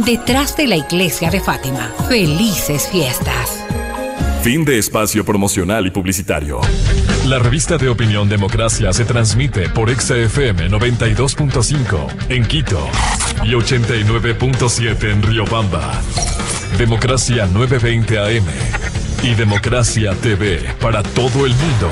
detrás de la iglesia de Fátima. Felices fiestas. Fin de espacio promocional y publicitario. La revista de opinión Democracia se transmite por XFM 92.5 en Quito y 89.7 en Riobamba. Democracia 920 AM y Democracia TV para todo el mundo.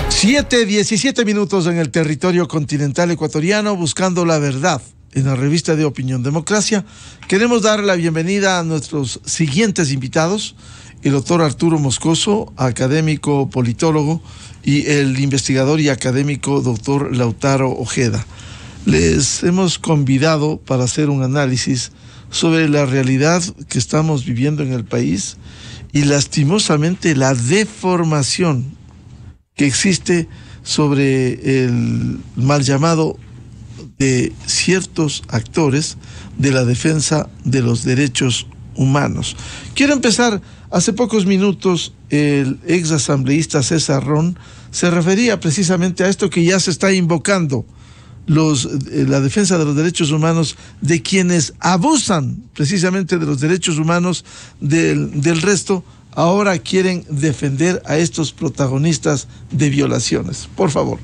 Siete 17 minutos en el territorio continental ecuatoriano, buscando la verdad en la revista de opinión Democracia. Queremos dar la bienvenida a nuestros siguientes invitados: el doctor Arturo Moscoso, académico politólogo, y el investigador y académico doctor Lautaro Ojeda. Les hemos convidado para hacer un análisis sobre la realidad que estamos viviendo en el país y lastimosamente la deformación que existe sobre el mal llamado de ciertos actores de la defensa de los derechos humanos. Quiero empezar. Hace pocos minutos el ex asambleísta César Ron se refería precisamente a esto que ya se está invocando, la defensa de los derechos humanos de quienes abusan precisamente de los derechos humanos del resto. Ahora quieren defender a estos protagonistas de violaciones. Por favor.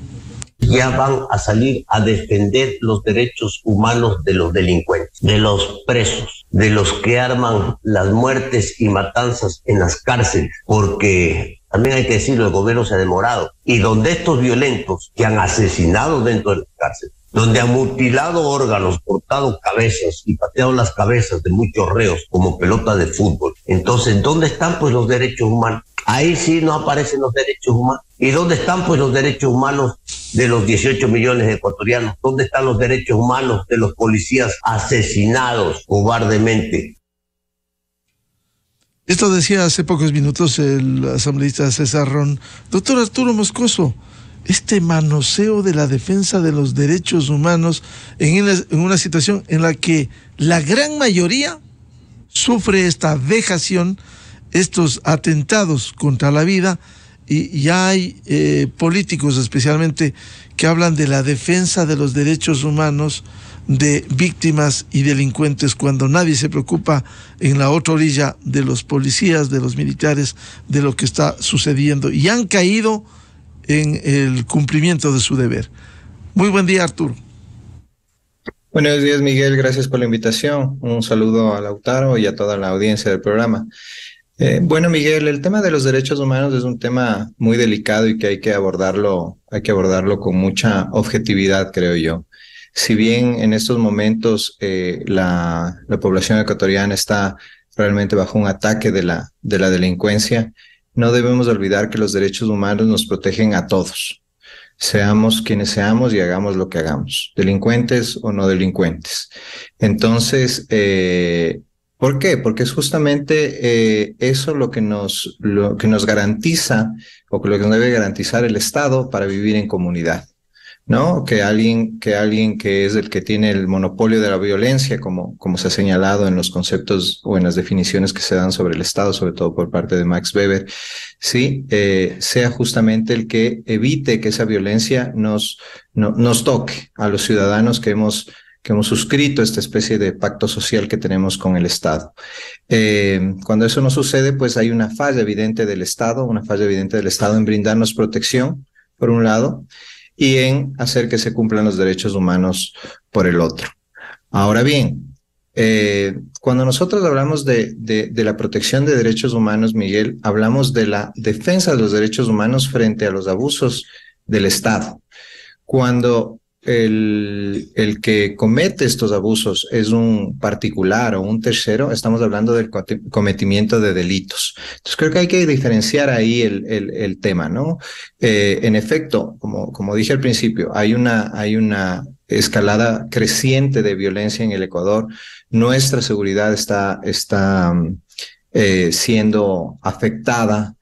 Ya van a salir a defender los derechos humanos de los delincuentes, de los presos, de los que arman las muertes y matanzas en las cárceles, porque también hay que decirlo, el gobierno se ha demorado. Y donde estos violentos que han asesinado dentro de las cárceles, donde han mutilado órganos, cortado cabezas y pateado las cabezas de muchos reos como pelota de fútbol. Entonces, ¿dónde están pues los derechos humanos? Ahí sí no aparecen los derechos humanos. ¿Y dónde están pues los derechos humanos de los 18 millones de ecuatorianos? ¿Dónde están los derechos humanos de los policías asesinados cobardemente? Esto decía hace pocos minutos el asambleísta César Ron. Doctor Arturo Moscoso, este manoseo de la defensa de los derechos humanos en una situación en la que la gran mayoría sufre esta vejación, estos atentados contra la vida, y ya hay políticos especialmente que hablan de la defensa de los derechos humanos de víctimas y delincuentes, cuando nadie se preocupa en la otra orilla de los policías, de los militares, de lo que está sucediendo, y han caído en el cumplimiento de su deber. Muy buen día, Arturo. Buenos días, Miguel. Gracias por la invitación. Un saludo a Lautaro y a toda la audiencia del programa. Bueno, Miguel, el tema de los derechos humanos es un tema muy delicado y que hay que abordarlo con mucha objetividad, creo yo. Si bien en estos momentos la población ecuatoriana está realmente bajo un ataque de la delincuencia, no debemos olvidar que los derechos humanos nos protegen a todos, seamos quienes seamos y hagamos lo que hagamos, delincuentes o no delincuentes. Entonces, ¿por qué? Porque es justamente eso lo que nos garantiza, o lo que nos debe garantizar el Estado para vivir en comunidad, ¿no? Que alguien que es el que tiene el monopolio de la violencia, como se ha señalado en los conceptos o en las definiciones que se dan sobre el Estado, sobre todo por parte de Max Weber, sí, sea justamente el que evite que esa violencia nos toque a los ciudadanos que hemos suscrito esta especie de pacto social que tenemos con el Estado. Cuando eso no sucede, pues hay una falla evidente del Estado en brindarnos protección, por un lado, y en hacer que se cumplan los derechos humanos por el otro. Ahora bien, cuando nosotros hablamos de la protección de derechos humanos, Miguel, hablamos de la defensa de los derechos humanos frente a los abusos del Estado. Cuando el que comete estos abusos es un particular o un tercero, estamos hablando del cometimiento de delitos. Entonces creo que hay que diferenciar ahí el tema, ¿no? En efecto, como dije al principio, hay una escalada creciente de violencia en el Ecuador. Nuestra seguridad está siendo afectada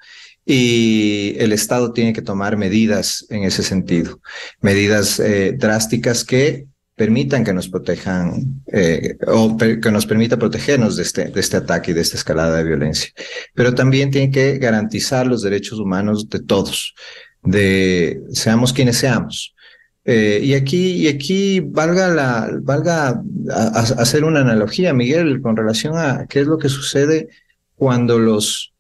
y el Estado tiene que tomar medidas en ese sentido, medidas drásticas que permitan que nos protejan que nos permita protegernos de este ataque y de esta escalada de violencia. Pero también tiene que garantizar los derechos humanos de todos, seamos quienes seamos. Y aquí valga hacer una analogía, Miguel, con relación a qué es lo que sucede cuando los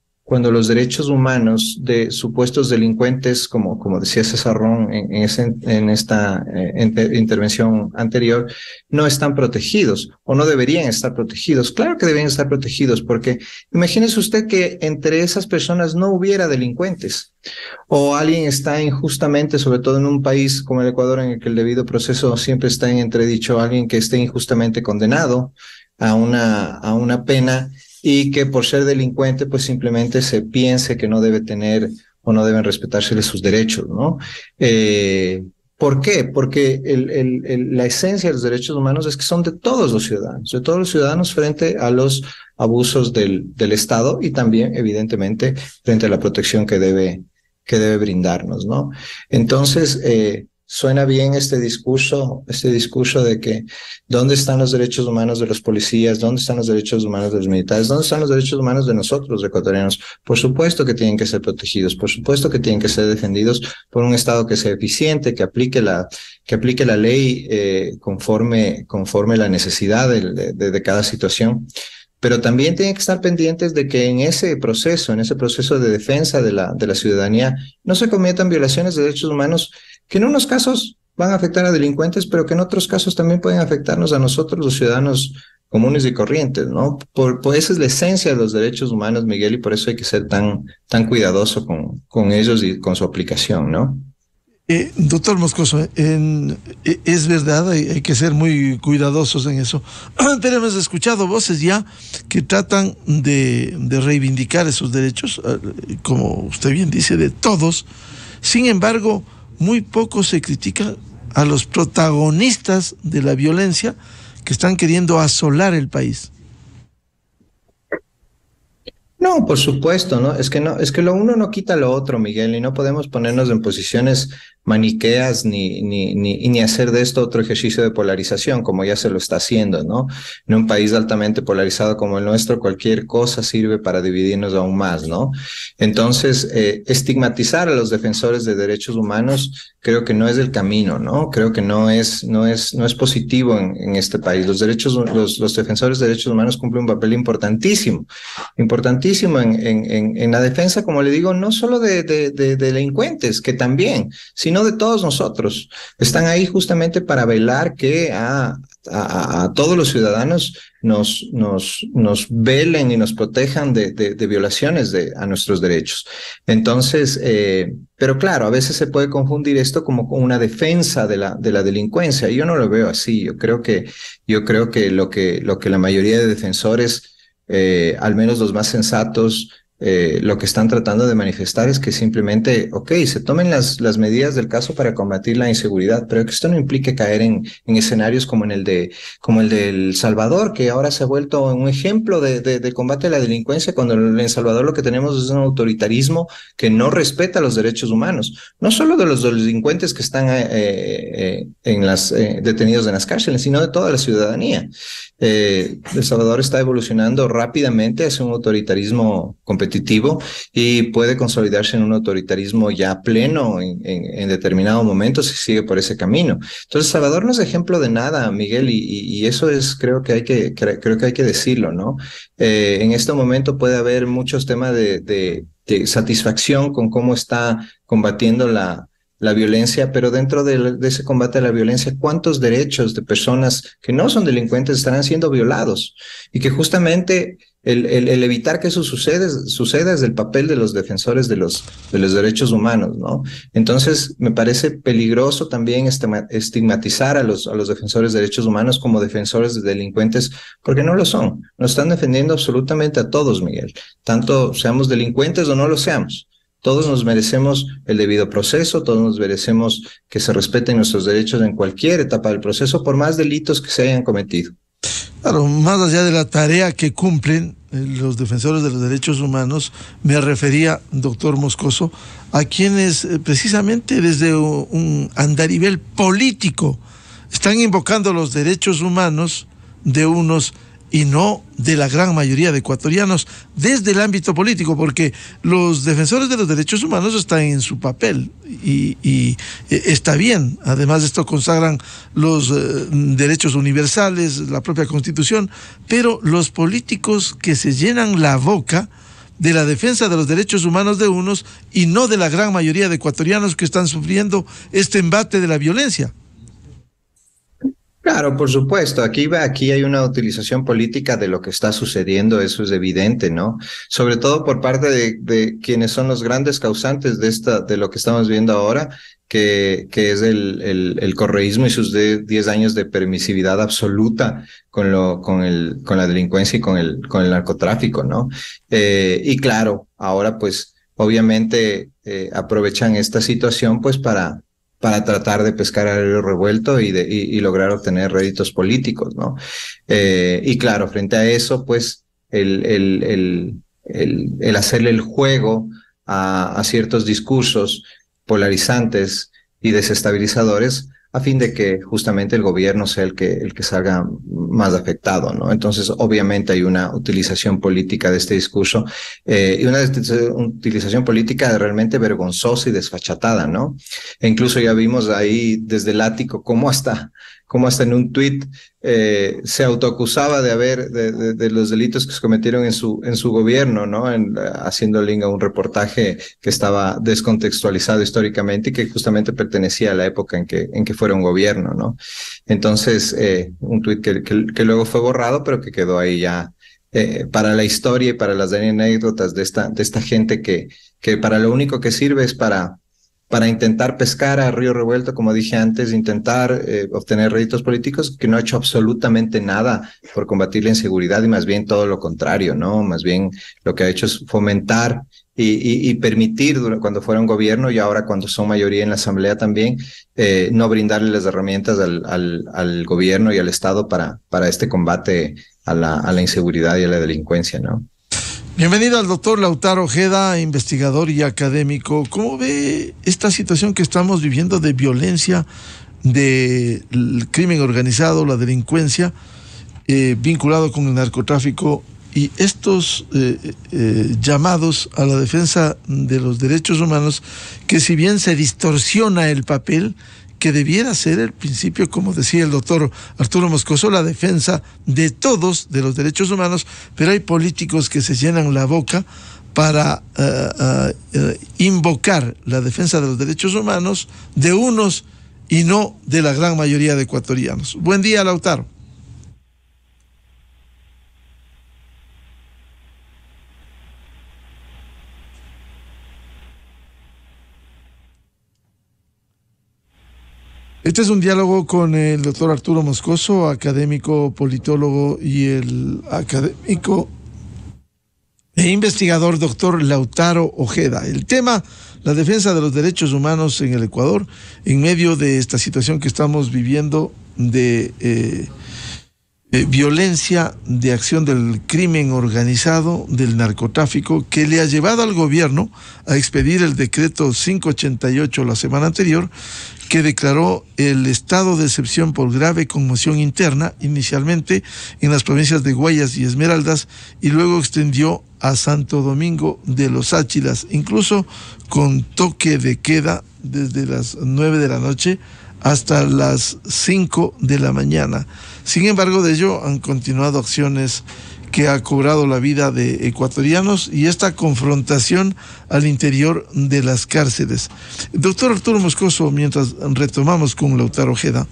derechos humanos de supuestos delincuentes, como decía César Ron en esta intervención anterior, no están protegidos o no deberían estar protegidos. Claro que deben estar protegidos, porque imagínese usted que entre esas personas no hubiera delincuentes, o alguien está injustamente, sobre todo en un país como el Ecuador, en el que el debido proceso siempre está en entredicho, alguien que esté injustamente condenado a una pena, y que por ser delincuente pues simplemente se piense que no debe tener o no deben respetársele sus derechos, ¿no? ¿Por qué? Porque la esencia de los derechos humanos es que son de todos los ciudadanos frente a los abusos del Estado y también, evidentemente, frente a la protección que debe brindarnos, ¿no? Entonces, suena bien este discurso de que ¿dónde están los derechos humanos de los policías? ¿Dónde están los derechos humanos de los militares? ¿Dónde están los derechos humanos de nosotros, los ecuatorianos? Por supuesto que tienen que ser protegidos, por supuesto que tienen que ser defendidos por un Estado que sea eficiente, que aplique la ley conforme la necesidad de cada situación. Pero también tienen que estar pendientes de que en ese proceso de defensa de la ciudadanía, no se cometan violaciones de derechos humanos que en unos casos van a afectar a delincuentes, pero que en otros casos también pueden afectarnos a nosotros, los ciudadanos comunes y corrientes, ¿no? Por esa es la esencia de los derechos humanos, Miguel, y por eso hay que ser tan cuidadoso con ellos y con su aplicación, ¿no? Doctor Moscoso, es verdad, hay que ser muy cuidadosos en eso, pero hemos escuchado voces ya que tratan de reivindicar esos derechos, como usted bien dice, de todos. Sin embargo, muy poco se critica a los protagonistas de la violencia que están queriendo asolar el país. No, por supuesto, ¿no? Es que lo uno no quita lo otro, Miguel, y no podemos ponernos en posiciones maniqueas ni hacer de esto otro ejercicio de polarización, como ya se lo está haciendo, ¿no? En un país altamente polarizado como el nuestro, cualquier cosa sirve para dividirnos aún más, ¿no? Entonces, estigmatizar a los defensores de derechos humanos creo que no es el camino, ¿no? Creo que no es positivo en este país. Los defensores de derechos humanos cumplen un papel importantísimo en la defensa, como le digo, no solo de delincuentes, que también, sino de todos nosotros. Están ahí justamente para velar que a todos los ciudadanos nos velen y nos protejan de violaciones a nuestros derechos. Entonces, pero claro, a veces se puede confundir esto como con una defensa de la delincuencia. Yo no lo veo así. Yo creo que lo que la mayoría de defensores, al menos los más sensatos, lo que están tratando de manifestar es que simplemente, se tomen las medidas del caso para combatir la inseguridad, pero que esto no implique caer en escenarios como el de El Salvador, que ahora se ha vuelto un ejemplo de combate a la delincuencia, cuando en El Salvador lo que tenemos es un autoritarismo que no respeta los derechos humanos, no solo de los delincuentes que están detenidos en las cárceles, sino de toda la ciudadanía. El Salvador está evolucionando rápidamente hacia un autoritarismo competitivo y puede consolidarse en un autoritarismo ya pleno en determinado momento si sigue por ese camino. Entonces, Salvador no es ejemplo de nada, Miguel, y eso es, creo que hay que decirlo, ¿no? En este momento puede haber muchos temas de satisfacción con cómo está combatiendo la violencia, pero dentro de ese combate a la violencia, ¿cuántos derechos de personas que no son delincuentes estarán siendo violados? Y que justamente el evitar que eso suceda es el papel de los defensores de los derechos humanos, ¿no? Entonces, me parece peligroso también estigmatizar a los defensores de derechos humanos como defensores de delincuentes, porque no lo son. Nos están defendiendo absolutamente a todos, Miguel, tanto seamos delincuentes o no lo seamos. Todos nos merecemos el debido proceso, todos nos merecemos que se respeten nuestros derechos en cualquier etapa del proceso, por más delitos que se hayan cometido. Claro, más allá de la tarea que cumplen los defensores de los derechos humanos, me refería, doctor Moscoso, a quienes precisamente desde un andarivel político están invocando los derechos humanos de unos y no de la gran mayoría de ecuatorianos desde el ámbito político, porque los defensores de los derechos humanos están en su papel y está bien. Además, esto consagran los derechos universales, la propia Constitución, pero los políticos que se llenan la boca de la defensa de los derechos humanos de unos y no de la gran mayoría de ecuatorianos que están sufriendo este embate de la violencia. Claro, por supuesto. Aquí hay una utilización política de lo que está sucediendo, eso es evidente, ¿no? Sobre todo por parte de quienes son los grandes causantes de lo que estamos viendo ahora, que es el correísmo y sus 10 años de permisividad absoluta con la delincuencia y con el narcotráfico, ¿no? Y claro, ahora pues obviamente aprovechan esta situación pues para tratar de pescar al río revuelto y lograr obtener réditos políticos, ¿no? Y claro, frente a eso, pues, el hacerle el juego a ciertos discursos polarizantes y desestabilizadores a fin de que justamente el gobierno sea el que salga más afectado, ¿no? Entonces, obviamente hay una utilización política de este discurso y una utilización política realmente vergonzosa y desfachatada, ¿no? E incluso ya vimos ahí desde el ático cómo hasta en un tuit se autoacusaba de los delitos que se cometieron en su gobierno, ¿no? Haciendo link a un reportaje que estaba descontextualizado históricamente y que justamente pertenecía a la época en que fuera un gobierno, ¿no? Entonces, un tuit que luego fue borrado, pero que quedó ahí ya para la historia y para las anécdotas de esta gente que para lo único que sirve es para intentar pescar a río revuelto, como dije antes, intentar obtener réditos políticos, que no ha hecho absolutamente nada por combatir la inseguridad y más bien todo lo contrario, ¿no? Más bien lo que ha hecho es fomentar y permitir cuando fuera un gobierno y ahora cuando son mayoría en la asamblea también, no brindarle las herramientas al gobierno y al Estado para este combate a la inseguridad y a la delincuencia, ¿no? Bienvenido al doctor Lautaro Ojeda, investigador y académico. ¿Cómo ve esta situación que estamos viviendo de violencia, del crimen organizado, la delincuencia, vinculado con el narcotráfico y estos llamados a la defensa de los derechos humanos, que si bien se distorsiona el papel, que debiera ser el principio, como decía el doctor Arturo Moscoso, la defensa de todos de los derechos humanos, pero hay políticos que se llenan la boca para invocar la defensa de los derechos humanos de unos y no de la gran mayoría de ecuatorianos. Buen día, Lautaro. Este es un diálogo con el doctor Arturo Moscoso, académico, politólogo, y el académico e investigador doctor Lautaro Ojeda. El tema, la defensa de los derechos humanos en el Ecuador, en medio de esta situación que estamos viviendo de violencia, de acción del crimen organizado, del narcotráfico, que le ha llevado al gobierno a expedir el decreto 588 la semana anterior, que declaró el estado de excepción por grave conmoción interna, inicialmente en las provincias de Guayas y Esmeraldas, y luego extendió a Santo Domingo de los Áchilas, incluso con toque de queda desde las 9 de la noche hasta las 5 de la mañana. Sin embargo, de ello han continuado acciones que ha cobrado la vida de ecuatorianos y esta confrontación al interior de las cárceles. Doctor Arturo Moscoso, mientras retomamos con Lautaro Ojeda,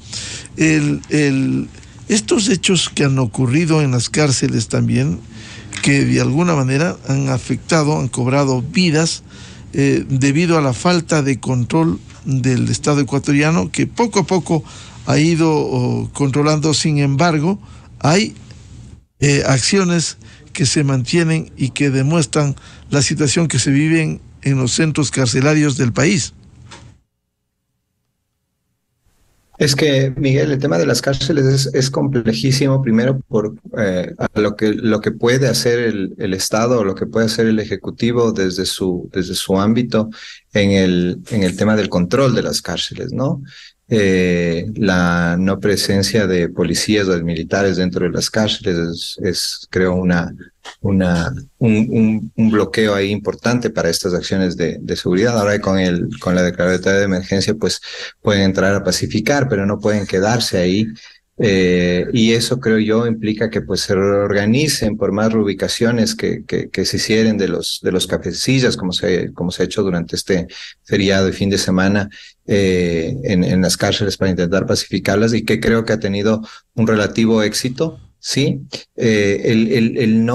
estos hechos que han ocurrido en las cárceles también, que de alguna manera han afectado, han cobrado vidas debido a la falta de control del Estado ecuatoriano, que poco a poco ha ido controlando. Sin embargo, hay acciones que se mantienen y que demuestran la situación que se vive en los centros carcelarios del país. Es que, Miguel, el tema de las cárceles es complejísimo, primero por a lo que puede hacer el Estado o lo que puede hacer el Ejecutivo desde su ámbito en el tema del control de las cárceles, ¿no? La no presencia de policías o de militares dentro de las cárceles creo, un bloqueo ahí importante para estas acciones de seguridad. Ahora con la declaratoria de emergencia, pues pueden entrar a pacificar, pero no pueden quedarse ahí. Y eso creo yo implica que pues se reorganicen por más reubicaciones que se hicieran de los cafecillas, como se ha hecho durante este feriado y fin de semana en las cárceles para intentar pacificarlas, y que creo que ha tenido un relativo éxito. Sí, el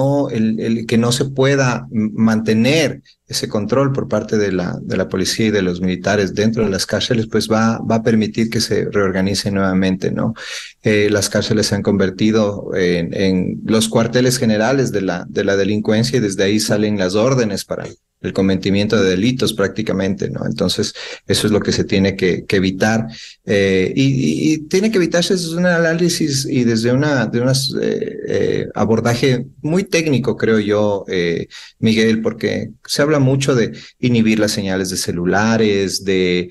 que no se pueda mantener ese control por parte de la policía y de los militares dentro de las cárceles, pues va a permitir que se reorganicen nuevamente, ¿no? Las cárceles se han convertido en los cuarteles generales de la delincuencia, y desde ahí salen las órdenes para el cometimiento de delitos prácticamente, ¿no? Entonces, eso es lo que se tiene que evitar. Y tiene que evitarse desde un análisis y desde un abordaje muy técnico, creo yo, Miguel, porque se habla mucho de inhibir las señales de celulares, de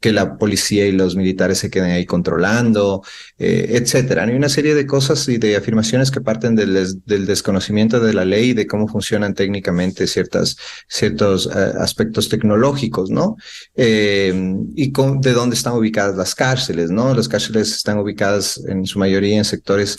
que la policía y los militares se queden ahí controlando, etcétera. Hay una serie de cosas y de afirmaciones que parten del desconocimiento de la ley y de cómo funcionan técnicamente ciertos aspectos tecnológicos, ¿no? Y de dónde están ubicadas las cárceles, ¿no? Las cárceles están ubicadas en su mayoría en sectores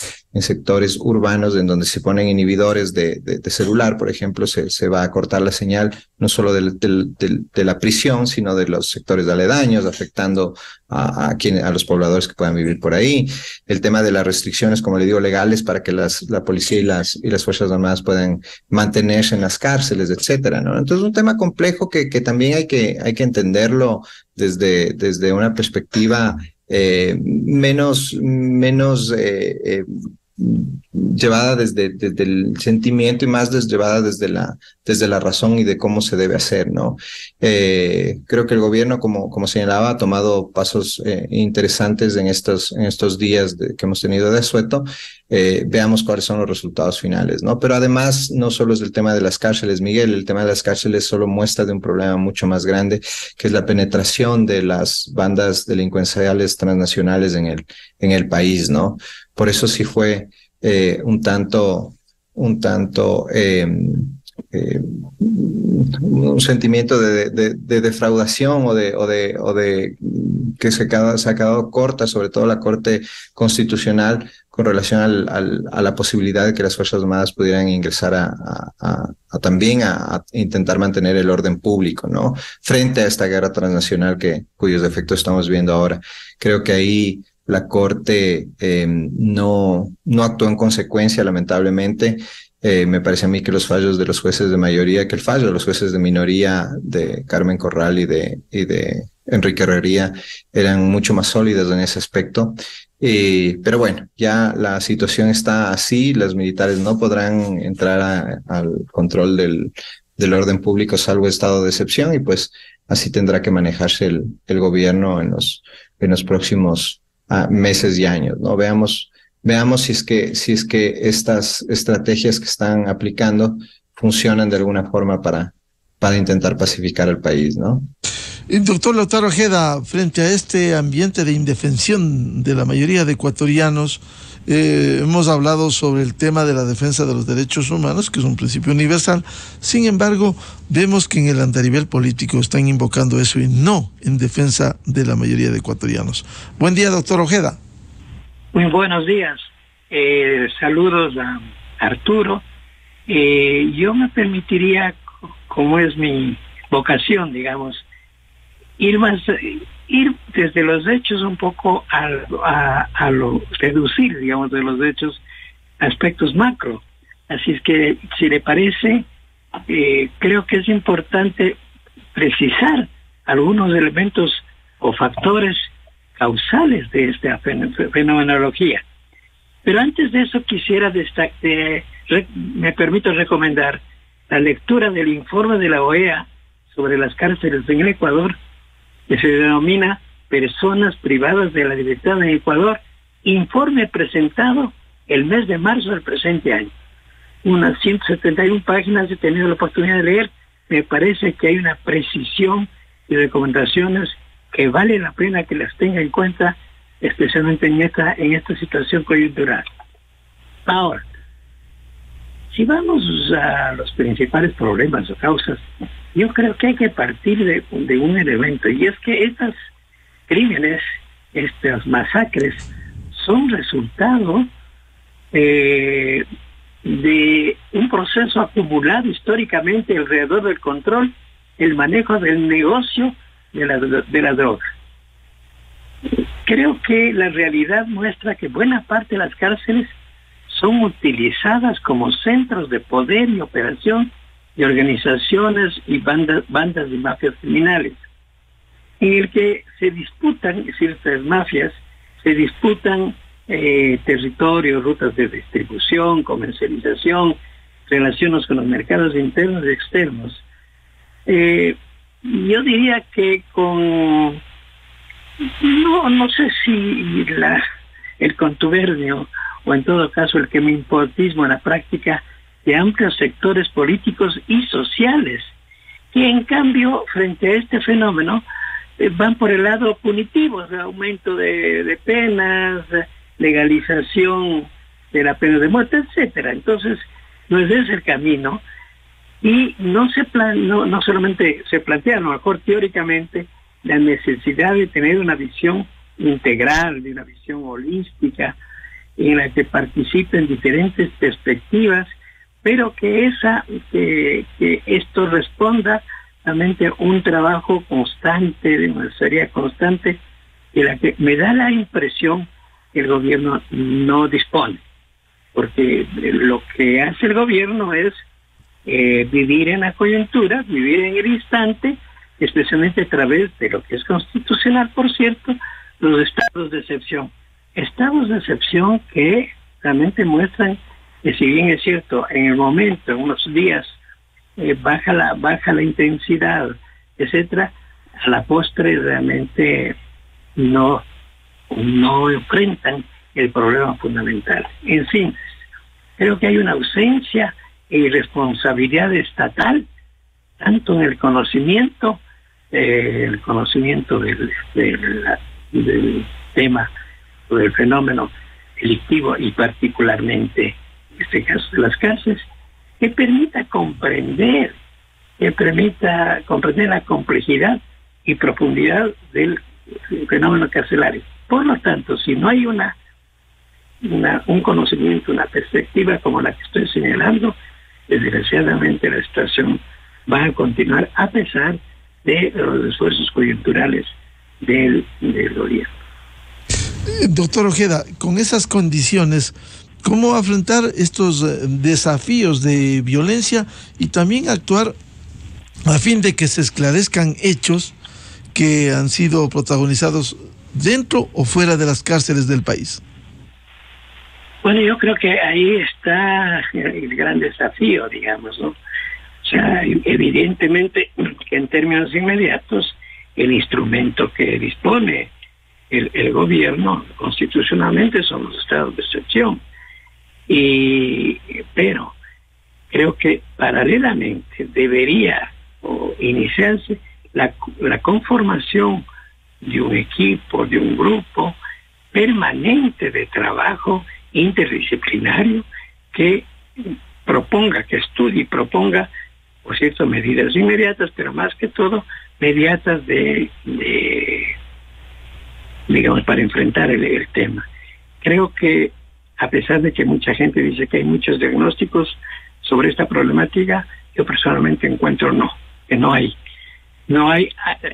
urbanos, en donde se ponen inhibidores de celular, por ejemplo. Se va a cortar la señal no solo de la prisión, sino de los sectores aledaños, afectando a los pobladores que puedan vivir por ahí. El tema de las restricciones, como le digo, legales, para que la policía y las Fuerzas Armadas puedan mantenerse en las cárceles, etcétera, ¿no? Entonces, un tema complejo que también hay que entenderlo desde una perspectiva menos llevada desde el sentimiento y más llevada desde la razón y de cómo se debe hacer, ¿no? Creo que el gobierno, como señalaba, ha tomado pasos interesantes en estos días que hemos tenido de asueto. Veamos cuáles son los resultados finales, ¿no? Pero además, no solo es el tema de las cárceles, Miguel, el tema de las cárceles solo muestra de un problema mucho más grande, que es la penetración de las bandas delincuenciales transnacionales en el país, ¿no? Por eso sí fue un sentimiento de defraudación o de que se ha quedado corta, sobre todo la Corte Constitucional, con relación a la posibilidad de que las Fuerzas Armadas pudieran ingresar también a intentar mantener el orden público, ¿no? Frente a esta guerra transnacional cuyos efectos estamos viendo ahora. Creo que ahí la Corte no actuó en consecuencia, lamentablemente. Me parece a mí que los fallos de los jueces de mayoría, que el fallo de los jueces de minoría, de Carmen Corral y de Enrique Herrería, eran mucho más sólidos en ese aspecto. Pero bueno, ya la situación está así. Los militares no podrán entrar al control del orden público, salvo estado de excepción, y pues así tendrá que manejarse el gobierno en los próximos meses y años, ¿no? Veamos si es que estas estrategias que están aplicando funcionan de alguna forma para intentar pacificar el país, ¿no? Doctor Lautaro Ojeda, frente a este ambiente de indefensión de la mayoría de ecuatorianos, hemos hablado sobre el tema de la defensa de los derechos humanos, que es un principio universal. Sin embargo, vemos que en el andarivel político están invocando eso y no en defensa de la mayoría de ecuatorianos. Buen día, doctor Ojeda. Muy buenos días. Saludos a Arturo. Yo me permitiría, como es mi vocación, digamos, ir desde los hechos un poco a lo reducir, digamos, de los hechos aspectos macro. Así es que, si le parece, creo que es importante precisar algunos elementos o factores causales de esta fenomenología. Pero antes de eso quisiera me permito recomendar la lectura del informe de la OEA sobre las cárceles en el Ecuador, que se denomina personas privadas de la libertad en Ecuador, informe presentado el mes de marzo del presente año. Unas 171 páginas he tenido la oportunidad de leer. Me parece que hay una precisión y recomendaciones que vale la pena que las tenga en cuenta, especialmente en esta situación coyuntural. Ahora, si vamos a los principales problemas o causas, yo creo que hay que partir de un elemento, y es que estos crímenes, estas masacres, son resultado de un proceso acumulado históricamente alrededor del control, el manejo del negocio de la droga. Creo que la realidad muestra que buena parte de las cárceles son utilizadas como centros de poder y operación de organizaciones y bandas de mafias criminales, en el que se disputan, ciertas mafias, se disputan territorios, rutas de distribución, comercialización, relaciones con los mercados internos y externos. Yo diría que no sé si el contubernio o en todo caso el quemimportismo en la práctica de amplios sectores políticos y sociales, que en cambio frente a este fenómeno van por el lado punitivo, o sea, aumento de penas, legalización de la pena de muerte, etcétera. Entonces, no es ese el camino, y no solamente se plantea, a lo mejor teóricamente, la necesidad de tener una visión integral, de una visión holística, en la que participen diferentes perspectivas, pero que esto responda realmente a un trabajo constante, de una serie constante, de la que me da la impresión que el gobierno no dispone, porque lo que hace el gobierno es vivir en la coyuntura, vivir en el instante, especialmente a través de lo que es constitucional, por cierto, los estados de excepción. Estados de excepción que realmente muestran que, si bien es cierto, en el momento, en unos días, baja la intensidad, etcétera, a la postre realmente no enfrentan el problema fundamental. En síntesis, creo que hay una ausencia e irresponsabilidad estatal, tanto en el conocimiento del tema o del fenómeno delictivo, y particularmente en este caso de las cárceles, que permita comprender la complejidad y profundidad del fenómeno carcelario. Por lo tanto, si no hay un conocimiento, una perspectiva como la que estoy señalando, desgraciadamente la situación va a continuar a pesar de los esfuerzos coyunturales del gobierno. Doctor Ojeda, con esas condiciones, ¿cómo afrontar estos desafíos de violencia y también actuar a fin de que se esclarezcan hechos que han sido protagonizados dentro o fuera de las cárceles del país? Bueno, yo creo que ahí está el gran desafío, digamos, ¿no? O sea, evidentemente que en términos inmediatos el instrumento que dispone el gobierno constitucionalmente son los estados de excepción. Pero creo que paralelamente debería iniciarse la conformación de un equipo, de un grupo permanente de trabajo interdisciplinario que estudie y proponga, por cierto, medidas inmediatas, pero más que todo mediatas digamos, para enfrentar el tema. Creo que a pesar de que mucha gente dice que hay muchos diagnósticos sobre esta problemática, yo personalmente encuentro que no hay.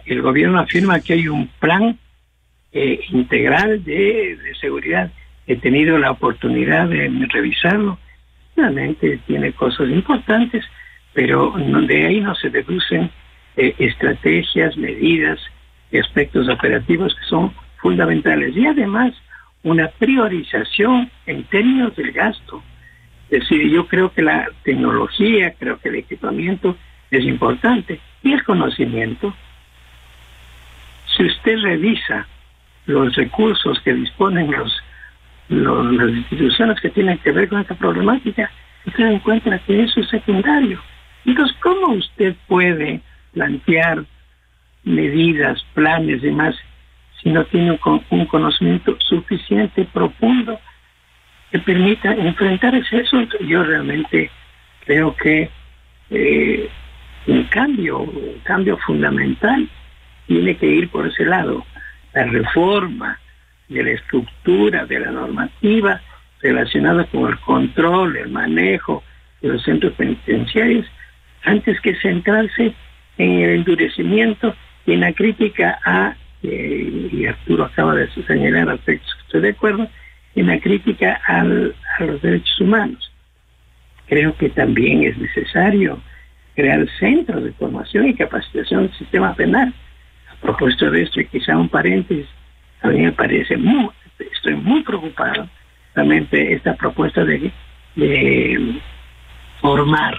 El gobierno afirma que hay un plan integral de seguridad. He tenido la oportunidad de revisarlo. Realmente tiene cosas importantes, pero de ahí no se deducen estrategias, medidas y aspectos operativos que son fundamentales. Y además, una priorización en términos del gasto. Es decir, yo creo que la tecnología, creo que el equipamiento es importante, y el conocimiento. si usted revisa los recursos que disponen las instituciones que tienen que ver con esta problemática, usted encuentra que eso es secundario. Entonces, ¿cómo usted puede plantear medidas, planes y demás si no tiene un conocimiento suficiente, profundo, que permita enfrentar ese asunto? Yo realmente creo que un cambio fundamental tiene que ir por ese lado. La reforma de la estructura, de la normativa relacionada con el control, el manejo de los centros penitenciarios, antes que centrarse en el endurecimiento y en la crítica y Arturo acaba de señalar aspectos que estoy de acuerdo, en la crítica a los derechos humanos. Creo que también es necesario crear centros de formación y capacitación del sistema penal. A propósito de esto, y quizá un paréntesis, a mí me parece estoy muy preocupado realmente esta propuesta de formar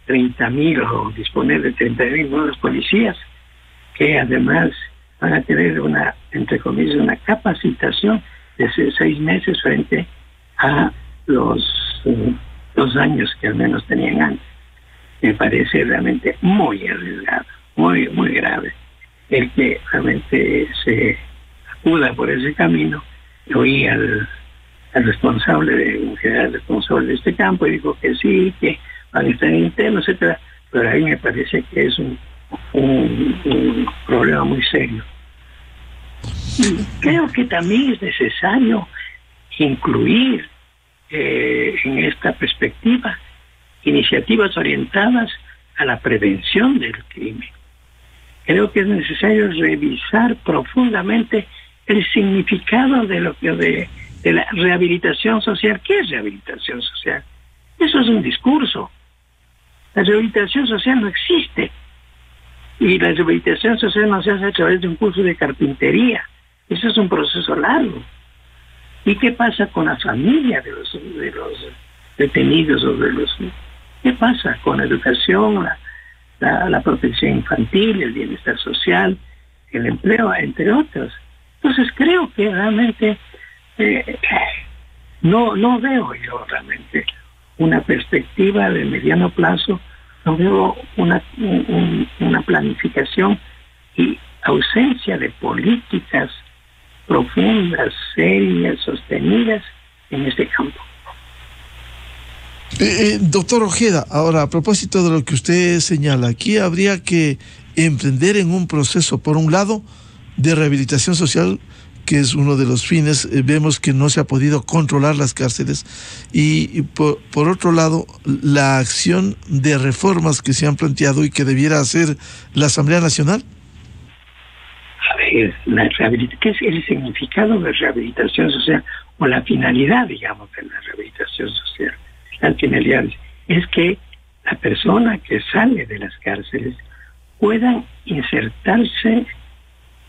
30.000 o disponer de 30.000 nuevos policías que además van a tener entre comillas, una capacitación de 6 meses frente a los 2 años que al menos tenían antes. Me parece realmente muy arriesgado, muy, muy grave el que realmente se acuda por ese camino. Oí al responsable, un general responsable de este campo, y dijo que sí, que van a estar internos, etcétera, pero a mí me parece que es un problema muy serio. Creo que también es necesario incluir en esta perspectiva iniciativas orientadas a la prevención del crimen. Creo que es necesario revisar profundamente el significado de la rehabilitación social. ¿Qué es rehabilitación social? Eso es un discurso. La rehabilitación social no existe. Y la rehabilitación social no se hace a través de un curso de carpintería. Eso es un proceso largo. ¿Y qué pasa con la familia de los detenidos qué pasa con la educación, la protección infantil, el bienestar social, el empleo, entre otros? Entonces creo que realmente no veo yo realmente una perspectiva de mediano plazo, no veo una planificación y ausencia de políticas profundas, serias, sostenidas en este campo. Doctor Ojeda, ahora a propósito de lo que usted señala, aquí habría que emprender en un proceso, por un lado, de rehabilitación social, que es uno de los fines. Vemos que no se ha podido controlar las cárceles, y por otro lado, la acción de reformas que se han planteado y que debiera hacer la Asamblea Nacional. A ver, ¿qué es el significado de rehabilitación social o la finalidad, digamos, de la rehabilitación social? Las finalidades es que la persona que sale de las cárceles pueda insertarse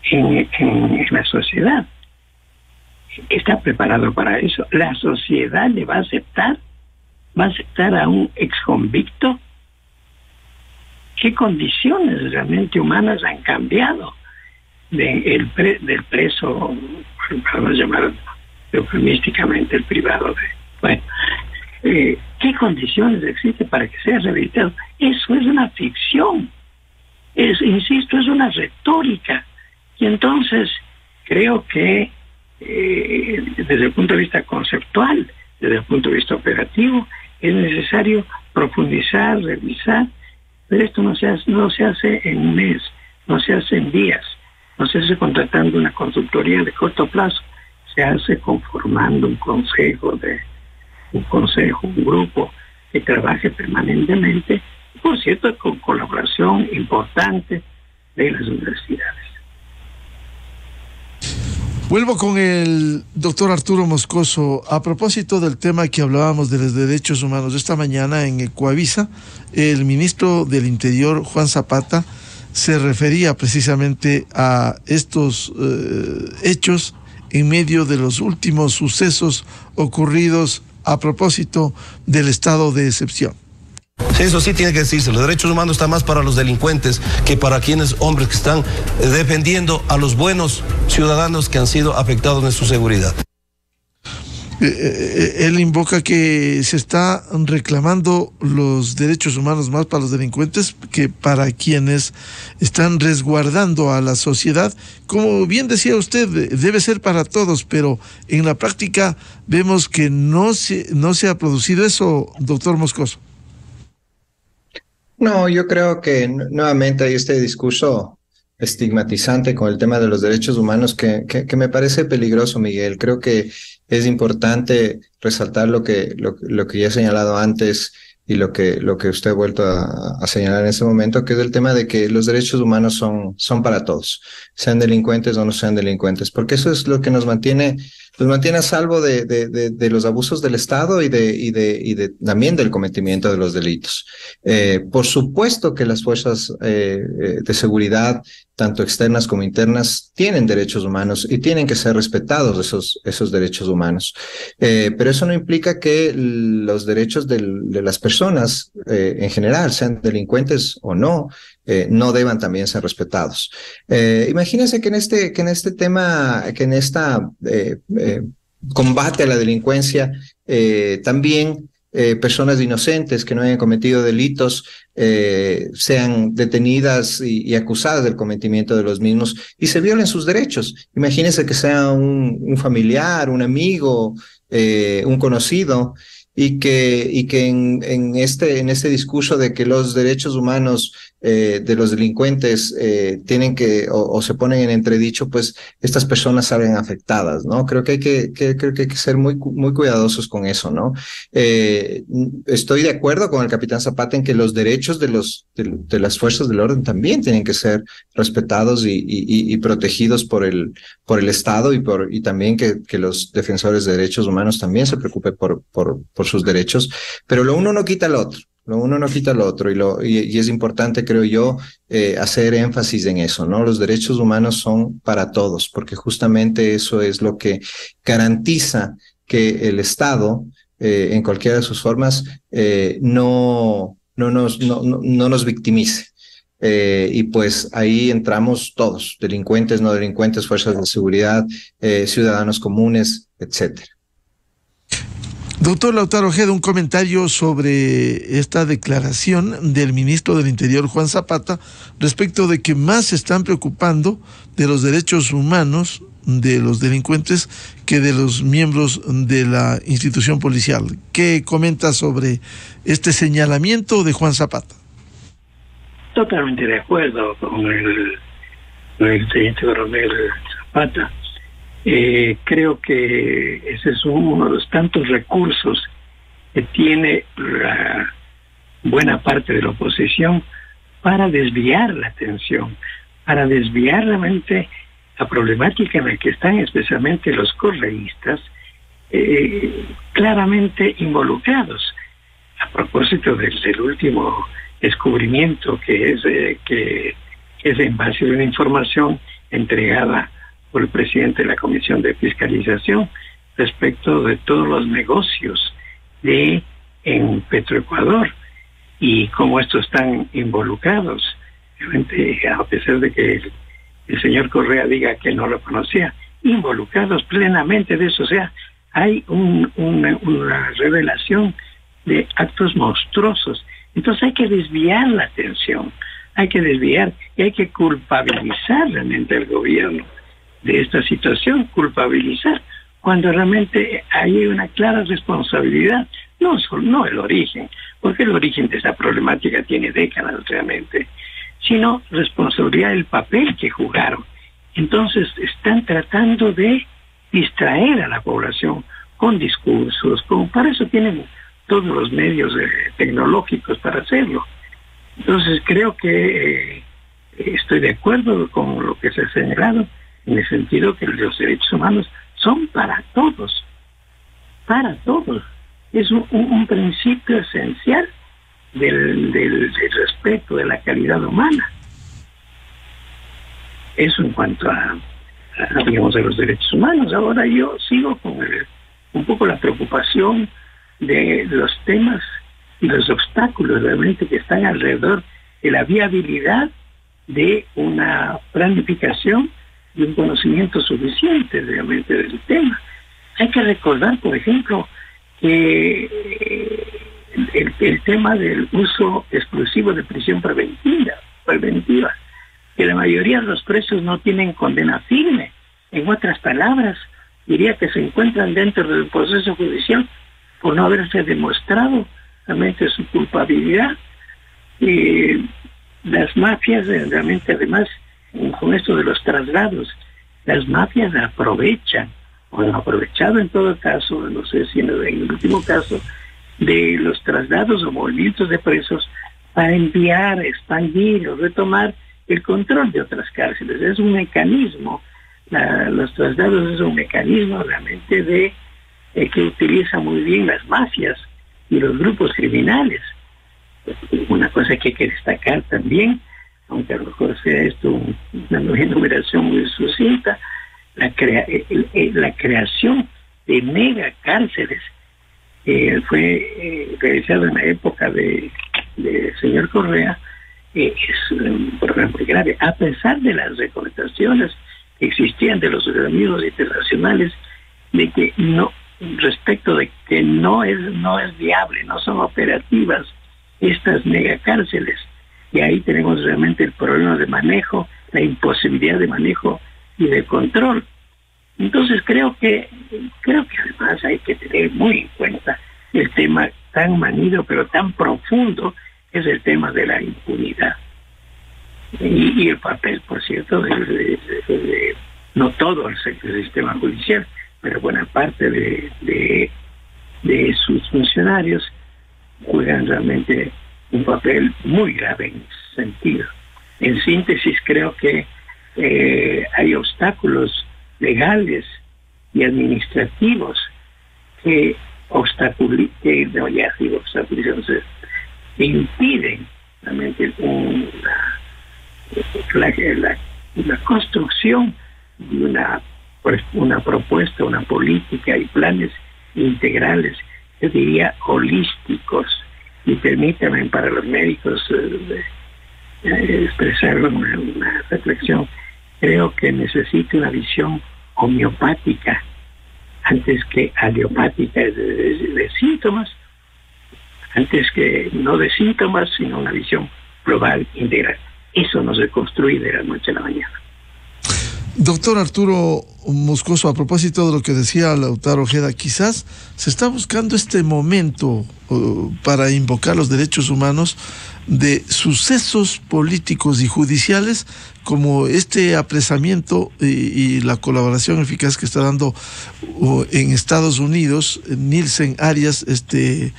en la sociedad. ¿Está preparado para eso? ¿La sociedad le va a aceptar? ¿Va a aceptar a un exconvicto? ¿Qué condiciones realmente humanas han cambiado del preso, para no llamar eufemísticamente el privado? ¿Qué condiciones existen para que sea rehabilitado? Eso es una ficción. Insisto, es una retórica. Y entonces creo que desde el punto de vista conceptual, desde el punto de vista operativo, es necesario profundizar, revisar, pero esto no se hace en un mes, no se hace en días, no se hace contratando una consultoría de corto plazo, se hace conformando un grupo que trabaje permanentemente, por cierto, con colaboración importante de las universidades. Vuelvo con el doctor Arturo Moscoso. A propósito del tema que hablábamos de los derechos humanos, esta mañana en Ecuavisa, el ministro del Interior, Juan Zapata, se refería precisamente a estos hechos en medio de los últimos sucesos ocurridos a propósito del estado de excepción. Sí, eso sí tiene que decirse. Los derechos humanos están más para los delincuentes que para quienes, hombres que están defendiendo a los buenos ciudadanos que han sido afectados en su seguridad. Él invoca que se está reclamando los derechos humanos más para los delincuentes que para quienes están resguardando a la sociedad. Como bien decía usted, debe ser para todos, pero en la práctica vemos que no se ha producido eso, doctor Moscoso. No, yo creo que nuevamente hay este discurso estigmatizante con el tema de los derechos humanos que me parece peligroso, Miguel. Creo que es importante resaltar lo que ya he señalado antes y lo que usted ha vuelto a señalar en este momento, que es el tema de que los derechos humanos son para todos, sean delincuentes o no sean delincuentes, porque eso es lo que nos mantiene a salvo de los abusos del Estado y también del cometimiento de los delitos. Por supuesto que las fuerzas de seguridad, tanto externas como internas, tienen derechos humanos y tienen que ser respetados esos derechos humanos. Pero eso no implica que los derechos de las personas en general, sean delincuentes o no, no deban también ser respetados. Imagínense que en este tema, que en esta combate a la delincuencia, también personas inocentes que no hayan cometido delitos sean detenidas y acusadas del cometimiento de los mismos y se violen sus derechos. Imagínense que sea un familiar, un amigo, un conocido, y que en este discurso de que los derechos humanos de los delincuentes tienen que o se ponen en entredicho, pues estas personas salen afectadas, ¿no? Creo que hay que ser muy cuidadosos con eso, ¿no? Estoy de acuerdo con el capitán Zapata en que los derechos de las fuerzas del orden también tienen que ser respetados y protegidos por el Estado y también que los defensores de derechos humanos también se preocupen por sus derechos, pero lo uno no quita lo otro. Lo uno no quita lo otro y es importante, creo yo, hacer énfasis en eso, ¿no? Los derechos humanos son para todos, porque justamente eso es lo que garantiza que el Estado, en cualquiera de sus formas, no nos victimice. Y pues ahí entramos todos, delincuentes, no delincuentes, fuerzas de seguridad, ciudadanos comunes, etcétera. Doctor Lautaro Ojeda, un comentario sobre esta declaración del ministro del Interior, Juan Zapata, respecto de que más se están preocupando de los derechos humanos de los delincuentes que de los miembros de la institución policial. ¿Qué comenta sobre este señalamiento de Juan Zapata? Totalmente de acuerdo con el teniente coronel Zapata. Creo que ese es uno de los tantos recursos que tiene la buena parte de la oposición para desviar la atención, para desviar la mente a problemática en la que están especialmente los correístas claramente involucrados. A propósito del último descubrimiento que es en base de una información entregada por el presidente de la Comisión de Fiscalización respecto de todos los negocios en Petroecuador y cómo estos están involucrados. Realmente, a pesar de que el señor Correa diga que no lo conocía, involucrados plenamente de eso. O sea, hay una revelación de actos monstruosos. Entonces hay que desviar la atención, hay que desviar y hay que culpabilizar realmente al gobierno de esta situación, culpabilizar, cuando realmente hay una clara responsabilidad, no el origen, porque el origen de esa problemática tiene décadas realmente, sino responsabilidad del papel que jugaron. Entonces están tratando de distraer a la población con discursos, para eso tienen todos los medios tecnológicos para hacerlo. Entonces creo que estoy de acuerdo con lo que se ha señalado, en el sentido que los derechos humanos son para todos. Es un principio esencial del respeto de la calidad humana. Eso en cuanto a los derechos humanos. Ahora yo sigo con un poco la preocupación de los temas y los obstáculos realmente que están alrededor de la viabilidad de una planificación y un conocimiento suficiente realmente del tema. Hay que recordar, por ejemplo, que el tema del uso exclusivo de prisión preventiva, que la mayoría de los presos no tienen condena firme. En otras palabras, diría que se encuentran dentro del proceso judicial por no haberse demostrado realmente su culpabilidad. Las mafias realmente, además, con esto de los traslados, las mafias aprovechan, o han aprovechado en todo caso, no sé si en el último caso, de los traslados o movimientos de presos para enviar, expandir o retomar el control de otras cárceles. Es un mecanismo, los traslados es un mecanismo realmente de que utiliza muy bien las mafias y los grupos criminales. Una cosa que hay que destacar también, aunque a lo mejor sea esto una enumeración muy sucinta, la creación de mega cárceles fue realizada en la época de señor Correa. Es un problema muy grave, a pesar de las recomendaciones que existían de los organismos internacionales de que no, respecto de que no es viable, no son operativas estas megacárceles, y ahí tenemos realmente el problema de manejo, la imposibilidad de manejo y de control. Entonces creo que además hay que tener muy en cuenta el tema tan manido pero tan profundo que es el tema de la impunidad y el papel, por cierto, de no todo el sistema judicial, pero buena parte de sus funcionarios juegan realmente un papel muy grave en ese sentido. En síntesis, creo que hay obstáculos legales y administrativos que impiden realmente la construcción de una propuesta, una política y planes integrales, yo diría holísticos. Y permítanme para los médicos expresar una reflexión. Creo que necesita una visión homeopática antes que aleopática de síntomas, antes que no de síntomas, sino una visión global, integral. Eso no se construye de la noche a la mañana. Doctor Arturo Moscoso, a propósito de lo que decía Lautaro Ojeda, quizás se está buscando este momento para invocar los derechos humanos de sucesos políticos y judiciales como este apresamiento y la colaboración eficaz que está dando en Estados Unidos Nielsen Arias, este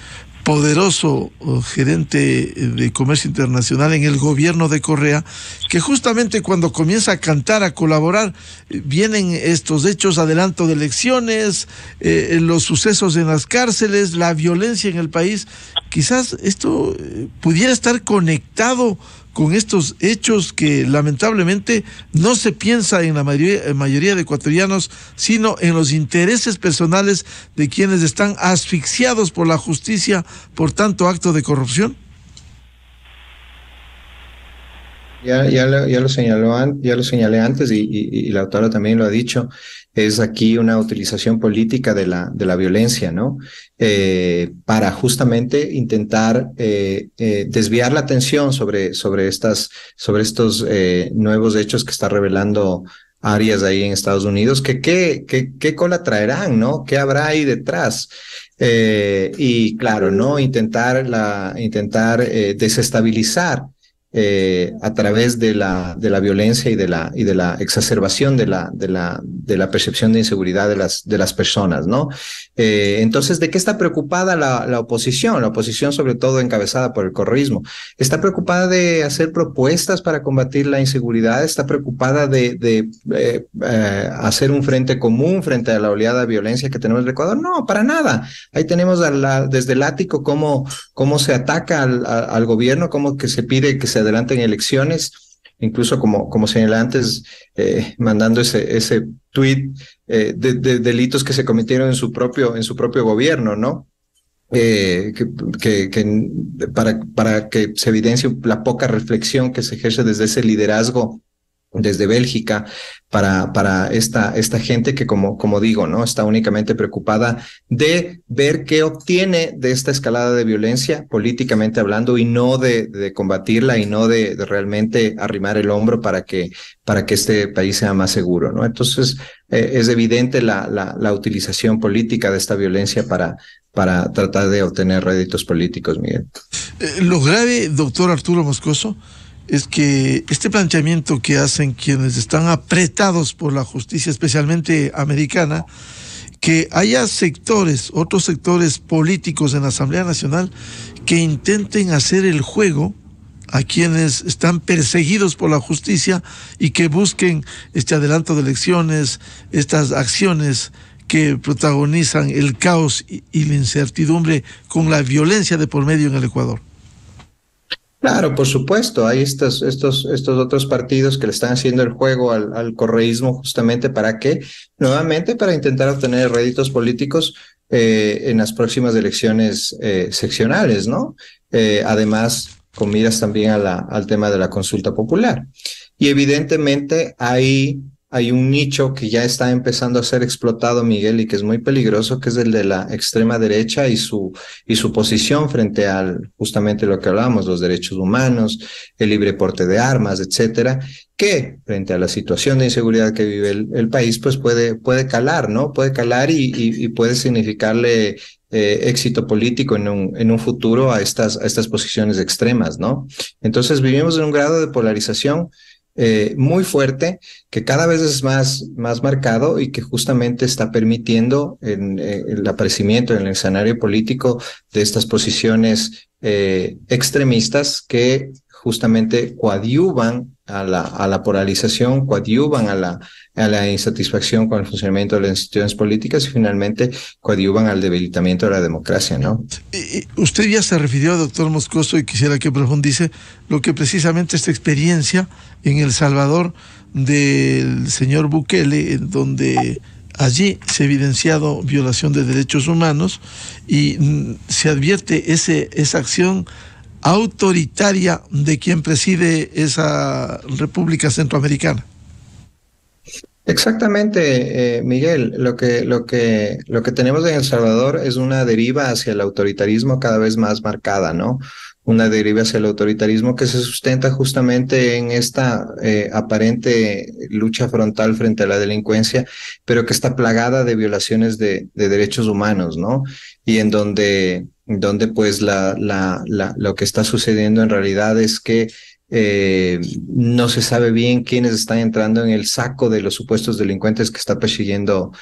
poderoso gerente de comercio internacional en el gobierno de Correa, que justamente cuando comienza a cantar, a colaborar, vienen estos hechos, adelanto de elecciones, los sucesos en las cárceles, la violencia en el país. Quizás esto pudiera estar conectado con estos hechos que lamentablemente no se piensa en la mayoría de ecuatorianos, sino en los intereses personales de quienes están asfixiados por la justicia por tanto acto de corrupción. Ya lo señalé antes y Lautaro también lo ha dicho. Es aquí una utilización política de la violencia, ¿no? Para justamente intentar desviar la atención sobre estos nuevos hechos que está revelando Arias ahí en Estados Unidos. ¿Qué cola traerán, no? ¿Qué habrá ahí detrás? Y claro, ¿no? Intentar desestabilizar a través de la violencia y de la exacerbación de la percepción de inseguridad de las personas, ¿no? Entonces, ¿de qué está preocupada la oposición? La oposición, sobre todo encabezada por el correísmo, está preocupada de hacer propuestas para combatir la inseguridad, está preocupada de hacer un frente común frente a la oleada de violencia que tenemos en el Ecuador. No, para nada. Ahí tenemos desde el ático cómo se ataca al gobierno, cómo que se pide que se adelanten elecciones, incluso como señalé antes, mandando ese tuit de delitos que se cometieron en su propio gobierno, ¿no? para que se evidencie la poca reflexión que se ejerce desde ese liderazgo desde Bélgica para esta gente que, como digo, ¿no? Está únicamente preocupada de ver qué obtiene de esta escalada de violencia, políticamente hablando, y no de combatirla y no de realmente arrimar el hombro para que este país sea más seguro, ¿no? Entonces, es evidente la utilización política de esta violencia para tratar de obtener réditos políticos, Miguel. Lo grave, doctor Arturo Moscoso, es que este planteamiento que hacen quienes están apretados por la justicia, especialmente americana, que haya otros sectores políticos en la Asamblea Nacional que intenten hacer el juego a quienes están perseguidos por la justicia y que busquen este adelanto de elecciones, estas acciones que protagonizan el caos y la incertidumbre con la violencia de por medio en el Ecuador. Claro, por supuesto, hay estos otros partidos que le están haciendo el juego al correísmo justamente ¿para qué? Nuevamente para intentar obtener réditos políticos en las próximas elecciones seccionales, ¿no? Además, con miras también al tema de la consulta popular. Y evidentemente hay un nicho que ya está empezando a ser explotado, Miguel, y que es muy peligroso, que es el de la extrema derecha y su posición frente al, justamente lo que hablábamos, los derechos humanos, el libre porte de armas, etcétera, que frente a la situación de inseguridad que vive el país, pues puede calar, ¿no? Puede calar y puede significarle éxito político en un futuro a estas posiciones extremas, ¿no? Entonces vivimos en un grado de polarización muy fuerte, que cada vez es más marcado y que justamente está permitiendo el aparecimiento en el escenario político de estas posiciones extremistas que justamente coadyuvan a la polarización, coadyuvan a la insatisfacción con el funcionamiento de las instituciones políticas y finalmente coadyuvan al debilitamiento de la democracia, ¿no? Usted ya se refirió, doctor Moscoso, y quisiera que profundice lo que precisamente esta experiencia en El Salvador del señor Bukele, en donde allí se ha evidenciado violación de derechos humanos y se advierte esa acción autoritaria de quien preside esa República Centroamericana. Exactamente, Miguel. Lo que tenemos en El Salvador es una deriva hacia el autoritarismo cada vez más marcada, ¿no? Una deriva hacia el autoritarismo que se sustenta justamente en esta aparente lucha frontal frente a la delincuencia, pero que está plagada de violaciones de derechos humanos, ¿no? Y en donde pues lo que está sucediendo en realidad es que no se sabe bien quiénes están entrando en el saco de los supuestos delincuentes que está persiguiendo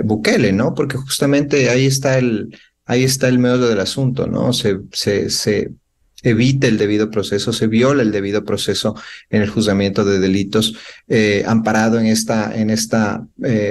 Bukele, ¿no? Porque justamente ahí está el meollo del asunto, ¿no? Se evita el debido proceso, se viola el debido proceso en el juzgamiento de delitos amparado en esta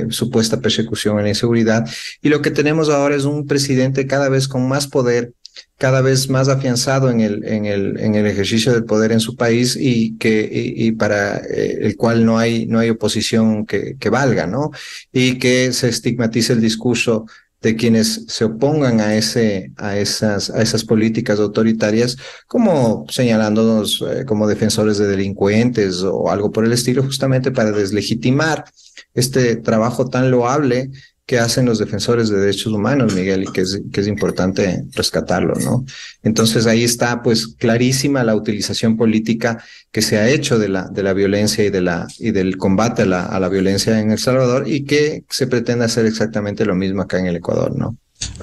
supuesta persecución en la inseguridad. Y lo que tenemos ahora es un presidente cada vez con más poder, cada vez más afianzado en el ejercicio del poder en su país y para el cual no hay oposición que valga, ¿no? Y que se estigmatiza el discurso de quienes se opongan a esas políticas autoritarias, como señalándonos como defensores de delincuentes o algo por el estilo, justamente para deslegitimar este trabajo tan loable que hacen los defensores de derechos humanos, Miguel, y que es importante rescatarlo, ¿no? Entonces ahí está, pues, clarísima la utilización política que se ha hecho de la violencia y del combate a la violencia en El Salvador y que se pretende hacer exactamente lo mismo acá en el Ecuador, ¿no?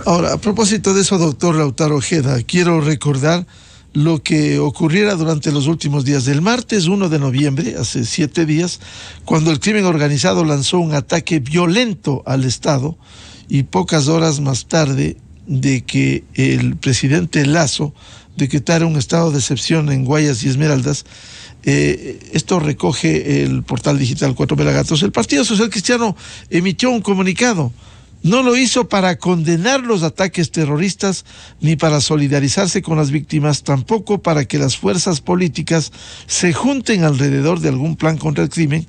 Ahora, a propósito de eso, doctor Lautaro Ojeda, quiero recordar lo que ocurriera durante los últimos días. Del martes 1 de noviembre, hace 7 días, cuando el crimen organizado lanzó un ataque violento al Estado y pocas horas más tarde de que el presidente Lasso decretara un estado de excepción en Guayas y Esmeraldas. Esto recoge el portal digital 4 Pelagatos. El Partido Social Cristiano emitió un comunicado. No lo hizo para condenar los ataques terroristas ni para solidarizarse con las víctimas, tampoco para que las fuerzas políticas se junten alrededor de algún plan contra el crimen.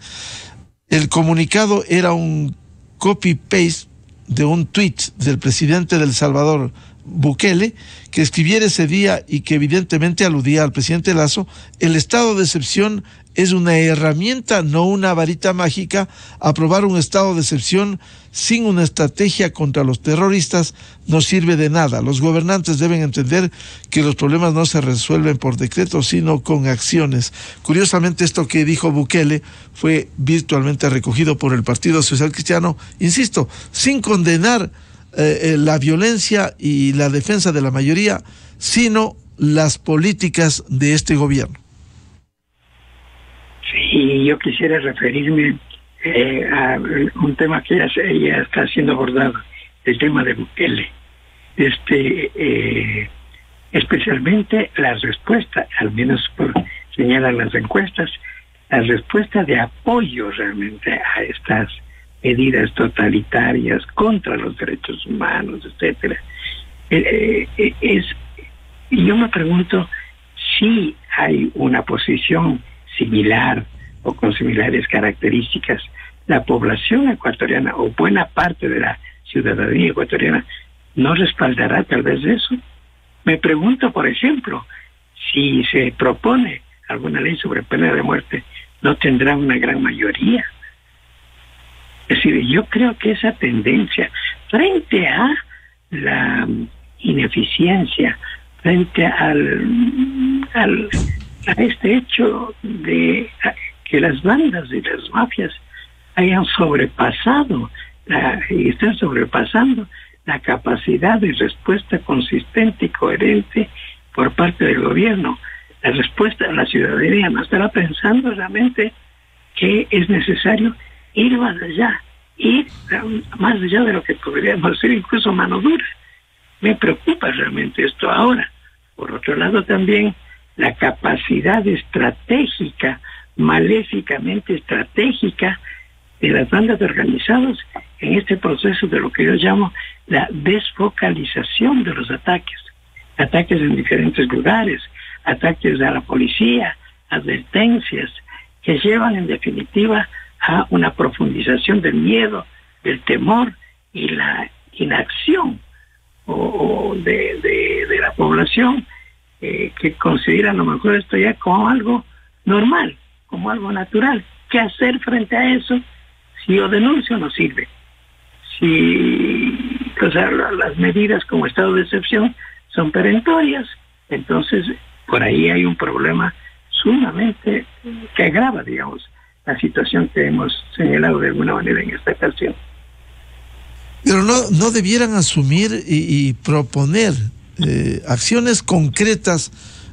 El comunicado era un copy-paste de un tweet del presidente de El Salvador, Bukele, que escribiera ese día y que evidentemente aludía al presidente Lazo: el estado de excepción es una herramienta, no una varita mágica. Aprobar un estado de excepción sin una estrategia contra los terroristas no sirve de nada. Los gobernantes deben entender que los problemas no se resuelven por decreto, sino con acciones. Curiosamente, esto que dijo Bukele fue virtualmente recogido por el Partido Social Cristiano, insisto, sin condenar la violencia y la defensa de la mayoría, sino las políticas de este gobierno. Sí, yo quisiera referirme a un tema que ya está siendo abordado, el tema de Bukele. Especialmente la respuesta, al menos por señalan las encuestas, la respuesta de apoyo realmente a estas medidas totalitarias contra los derechos humanos, etcétera. Yo me pregunto si hay una posición similar o con similares características. La población ecuatoriana o buena parte de la ciudadanía ecuatoriana no respaldará tal vez eso. Me pregunto, por ejemplo, si se propone alguna ley sobre pena de muerte, ¿no tendrá una gran mayoría? Es decir, yo creo que esa tendencia, frente a la ineficiencia, frente a este hecho de que las bandas y las mafias hayan sobrepasado y están sobrepasando la capacidad de respuesta consistente y coherente por parte del gobierno, la respuesta a la ciudadanía no estará pensando realmente que es necesario ir más allá de lo que podríamos hacer, incluso mano dura. Me preocupa realmente esto ahora. Por otro lado, también la capacidad estratégica, maléficamente estratégica, de las bandas organizadas en este proceso de lo que yo llamo la desfocalización de los ataques en diferentes lugares, ataques a la policía, advertencias, que llevan en definitiva a una profundización del miedo, del temor y la inacción de la población, que considera a lo mejor esto ya como algo normal, como algo natural. ¿Qué hacer frente a eso? Si yo denuncio, no sirve. Si las medidas como estado de excepción son perentorias, entonces por ahí hay un problema sumamente que agrava, digamos, la situación que hemos señalado de alguna manera en esta ocasión. Pero no debieran asumir y proponer acciones concretas.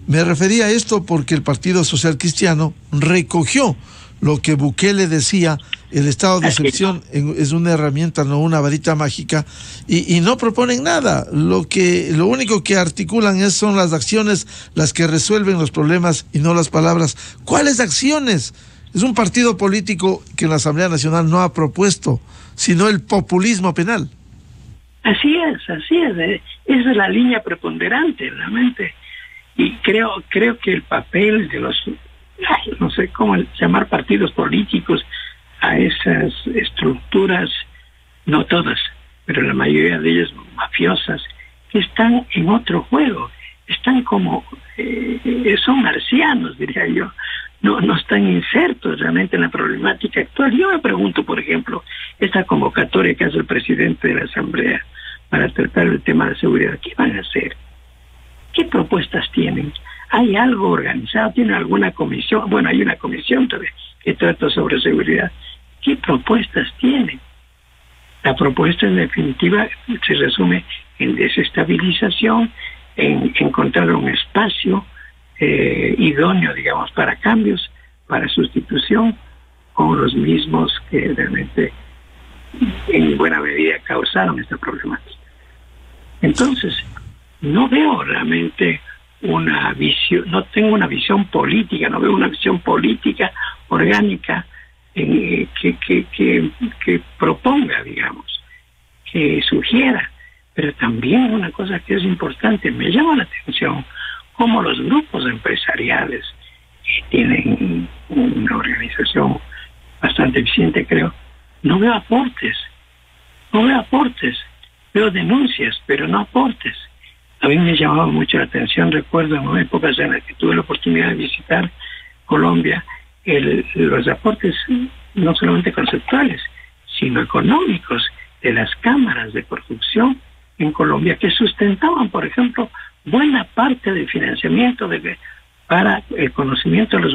Me refería a esto porque el Partido Social Cristiano recogió lo que Bukele decía: el estado de excepción es una herramienta, no una varita mágica, y no proponen nada. Lo único que articulan son las acciones las que resuelven los problemas y no las palabras. ¿Cuáles acciones? Es un partido político que en la Asamblea Nacional no ha propuesto, sino el populismo penal. Así es. Esa es la línea preponderante, realmente. Y creo que el papel de los, no sé cómo llamar, partidos políticos a esas estructuras, no todas, pero la mayoría de ellas mafiosas, que están en otro juego, están como, son marcianos, diría yo, no están insertos realmente en la problemática actual. Yo me pregunto, por ejemplo, esta convocatoria que hace el presidente de la Asamblea para tratar el tema de seguridad, ¿qué van a hacer? ¿Qué propuestas tienen? ¿Hay algo organizado? ¿Tienen alguna comisión? Bueno, hay una comisión que trata sobre seguridad. ¿Qué propuestas tienen? La propuesta, en definitiva, se resume en desestabilización, en encontrar un espacio idóneo, digamos, para cambios, para sustitución, con los mismos que realmente en buena medida causaron esta problemática. Entonces, no veo realmente una visión, no tengo una visión política, no veo una visión política orgánica que proponga, digamos, que sugiera. Pero también una cosa que es importante, me llama la atención cómo los grupos empresariales, que tienen una organización bastante eficiente, creo, no veo aportes, veo denuncias, pero no aportes. A mí me llamaba mucho la atención, recuerdo en épocas en las que tuve la oportunidad de visitar Colombia, los aportes no solamente conceptuales, sino económicos de las cámaras de producción en Colombia, que sustentaban, por ejemplo, buena parte del financiamiento para el conocimiento de las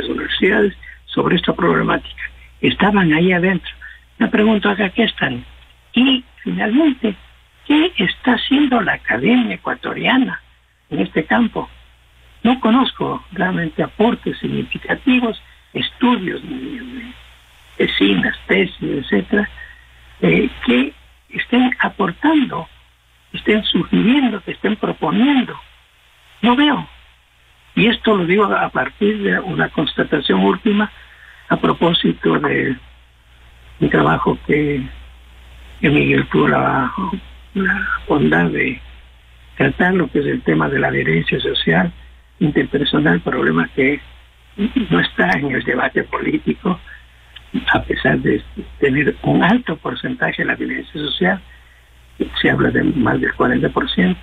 universidades sobre esta problemática. Estaban ahí adentro. Me pregunto acá, ¿qué están? Y finalmente, ¿qué está haciendo la academia ecuatoriana en este campo? No conozco realmente aportes significativos, estudios, vecinas, tesis, etcétera, que estén aportando, estén sugiriendo, que estén proponiendo. No veo. Y esto lo digo a partir de una constatación última a propósito de mi trabajo que Miguel tuvo la bondad de tratar, lo que es el tema de la adherencia social interpersonal, problema que no está en el debate político, a pesar de tener un alto porcentaje de la violencia social. Se habla de más del 40%,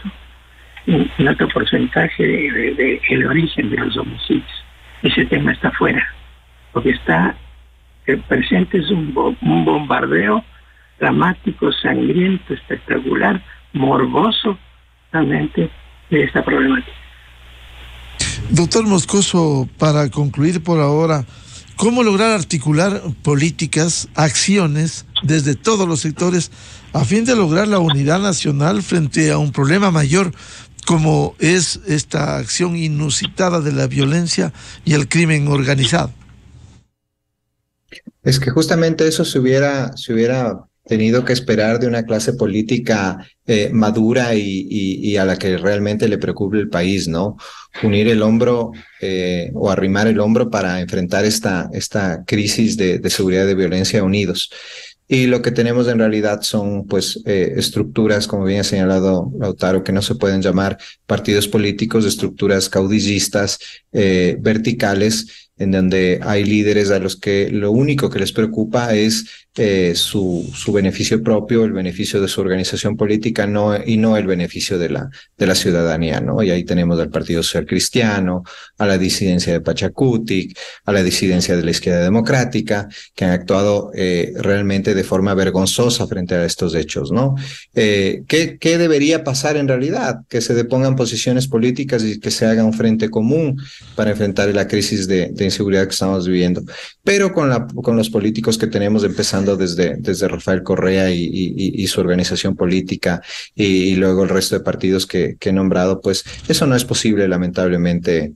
un alto porcentaje de el origen de los homicidios. Ese tema está fuera, porque está presente es un bombardeo dramático, sangriento, espectacular, morboso, realmente, de esta problemática. Doctor Moscoso, para concluir por ahora, ¿cómo lograr articular políticas, acciones desde todos los sectores a fin de lograr la unidad nacional frente a un problema mayor como es esta acción inusitada de la violencia y el crimen organizado? Es que justamente eso se hubiera tenido que esperar de una clase política madura y a la que realmente le preocupe el país, ¿no? Unir el hombro o arrimar el hombro para enfrentar esta crisis de seguridad y de violencia unidos. Y lo que tenemos en realidad son pues estructuras, como bien ha señalado Lautaro, que no se pueden llamar partidos políticos, estructuras caudillistas, verticales, en donde hay líderes a los que lo único que les preocupa es su beneficio propio, el beneficio de su organización política, y no el beneficio de la ciudadanía, ¿no? Y ahí tenemos al Partido Social Cristiano, a la disidencia de Pachacutic, a la disidencia de la Izquierda Democrática, que han actuado realmente de forma vergonzosa frente a estos hechos, ¿no? ¿Qué debería pasar en realidad? Que se depongan posiciones políticas y que se haga un frente común para enfrentar la crisis de inseguridad que estamos viviendo. Pero con los políticos que tenemos, empezando desde Rafael Correa y su organización política y luego el resto de partidos que he nombrado, pues eso no es posible, lamentablemente,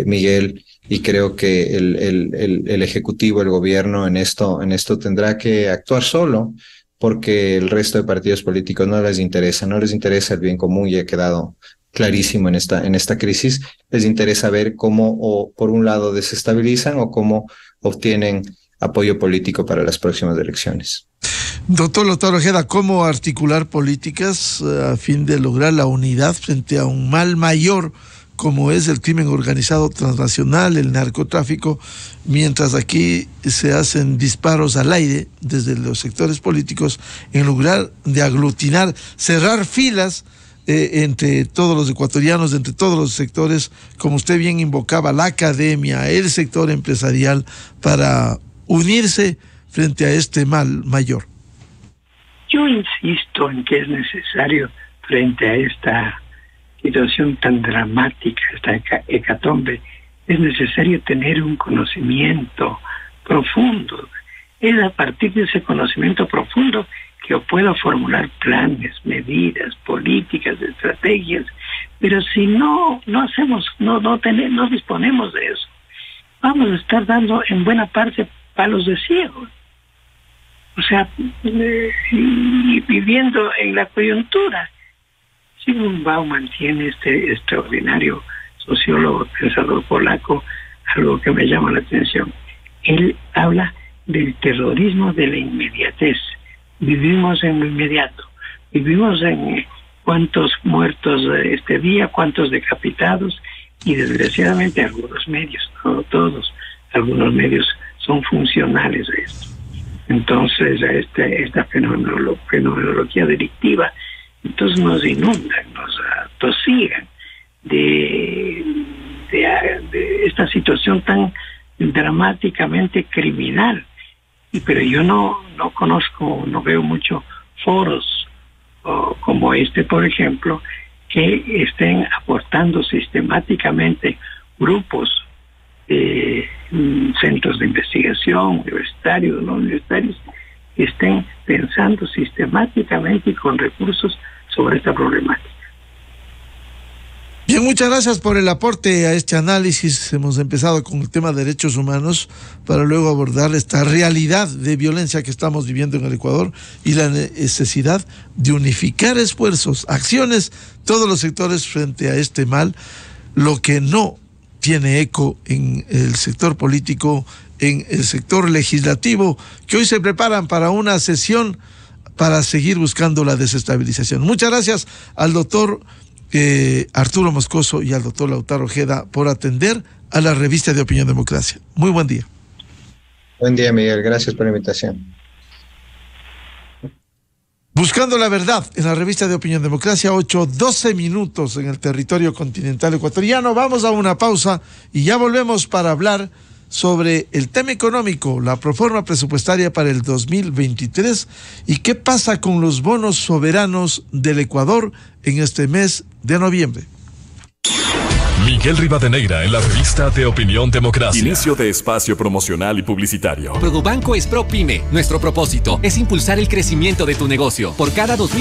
Miguel, y creo que el Ejecutivo, el gobierno en esto tendrá que actuar solo, porque el resto de partidos políticos no les interesa el bien común, y ha quedado clarísimo en esta crisis. Les interesa ver cómo, o por un lado, desestabilizan o cómo obtienen apoyo político para las próximas elecciones. Doctor Lautaro Ojeda, ¿cómo articular políticas a fin de lograr la unidad frente a un mal mayor como es el crimen organizado transnacional, el narcotráfico, mientras aquí se hacen disparos al aire desde los sectores políticos en lugar de aglutinar, cerrar filas entre todos los ecuatorianos, entre todos los sectores, como usted bien invocaba, la academia, el sector empresarial, para unirse frente a este mal mayor? Yo insisto en que es necesario, frente a esta situación tan dramática, esta hecatombe, es necesario tener un conocimiento profundo. Es a partir de ese conocimiento profundo que yo puedo formular planes, medidas, políticas, estrategias, pero si no disponemos de eso, vamos a estar dando en buena parte palos de ciego. O sea, y viviendo en la coyuntura. Zygmunt Bauman tiene este extraordinario sociólogo, pensador polaco, algo que me llama la atención. Él habla del terrorismo de la inmediatez. Vivimos en lo inmediato. Vivimos en cuántos muertos este día, cuántos decapitados, y desgraciadamente algunos medios, no todos, algunos medios son funcionales a esto. Entonces, esta fenomenología delictiva entonces nos inundan, nos atosigan de esta situación tan dramáticamente criminal. Pero yo no conozco, no veo muchos foros como este, por ejemplo, que estén aportando sistemáticamente grupos, centros de investigación, universitarios, no universitarios, que estén pensando sistemáticamente y con recursos sobre esta problemática. Bien, muchas gracias por el aporte a este análisis. Hemos empezado con el tema de derechos humanos para luego abordar esta realidad de violencia que estamos viviendo en el Ecuador y la necesidad de unificar esfuerzos, acciones, todos los sectores frente a este mal, lo que no tiene eco en el sector político, en el sector legislativo, que hoy se preparan para una sesión para seguir buscando la desestabilización. Muchas gracias al doctor Arturo Moscoso y al doctor Lautaro Ojeda por atender a la revista de Opinión Democracia. Muy buen día. Buen día, Miguel. Gracias por la invitación. Buscando la verdad en la revista de Opinión Democracia, 8:12 minutos en el territorio continental ecuatoriano. Vamos a una pausa y ya volvemos para hablar sobre el tema económico, la proforma presupuestaria para el 2023 y qué pasa con los bonos soberanos del Ecuador en este mes de noviembre. Miguel Rivadeneira en la revista de Opinión Democracia. Inicio de espacio promocional y publicitario. Produbanco es ProPyme. Nuestro propósito es impulsar el crecimiento de tu negocio. Por cada 2,000